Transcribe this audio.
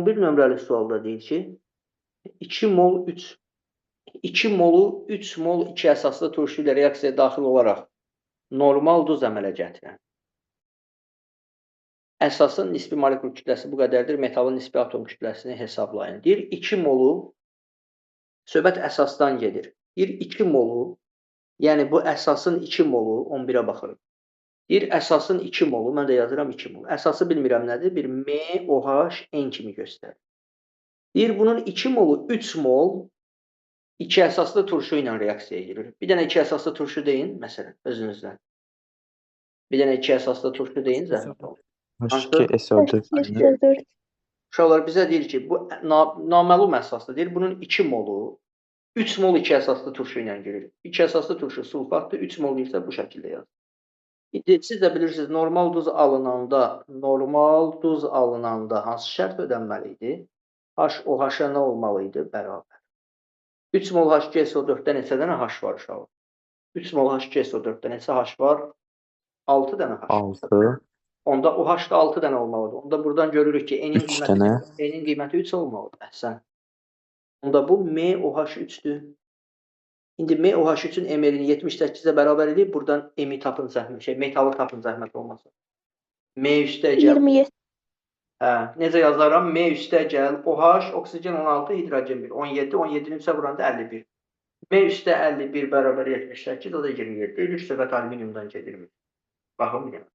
11 nömrəli sualda deyir ki, 2 mol 2 molu 3 mol 2 əsaslı turşu ilə reaksiyaya daxil olaraq normal duz əmələ gətirən. Əsasın nisbi molekul kütləsi bu qədərdir, metalın nisbi atom kütləsini hesablayın. Deyir, 2 molu, söhbət əsasdan gedir. Deyir, 2 molu, yəni bu əsasın 2 molu, 11-ə baxırıq. Deyir, əsasın 2 molu, mən də yazıram 2 mol. Əsası bilmirəm nədir? Bir MOH N kimi göstərir. Deyir, bunun 2 molu 3 mol 2 əsaslı turşu ilə reaksiyaya girir. Bir dənə 2 əsaslı turşu deyin, məsələn, özünüzdən. Bir dənə 2 əsaslı turşu deyin, zəhmət olun. H2SO4. Uşaqlar bizə deyir ki, bu naməlum əsaslı deyir, bunun 2 molu 3 mol 2 əsaslı turşu ilə girir. 2 əsaslı turşu sulfatdır, 3 mol isə bu şəkildə yazılır. İndi siz də bilirsiniz, normal duz alınanda hansı şərt ödənməli idi? HOH-a nə olmalı idi? Bərabər. 3 mol H2SO4-də neçə dənə H var uşaqlar? 3 mol H2SO4-də neçə H var? 6 dənə H. 6. Onda OH da 6 dənə olmalıdır. Onda buradan görürük ki, N'in qiyməti 3 olmalıdır. Əhsən. Onda bu MOH3-dür. İndi MOH3-ün MR-ini 78-ə bərabər edib, buradan M-i tapın zəhmət, metalı tapın zəhmət olmasın. M üstə gəl. 27. Hə, necə yazaram? M üstə gəl. OH, oksigen 16, hidrogen 1. 17, 17-ni üstə vuranda 51. M üstə 51 bərabər 78, o da 27. İlk söhbət alüminiumdan gedirmiş. Baxın,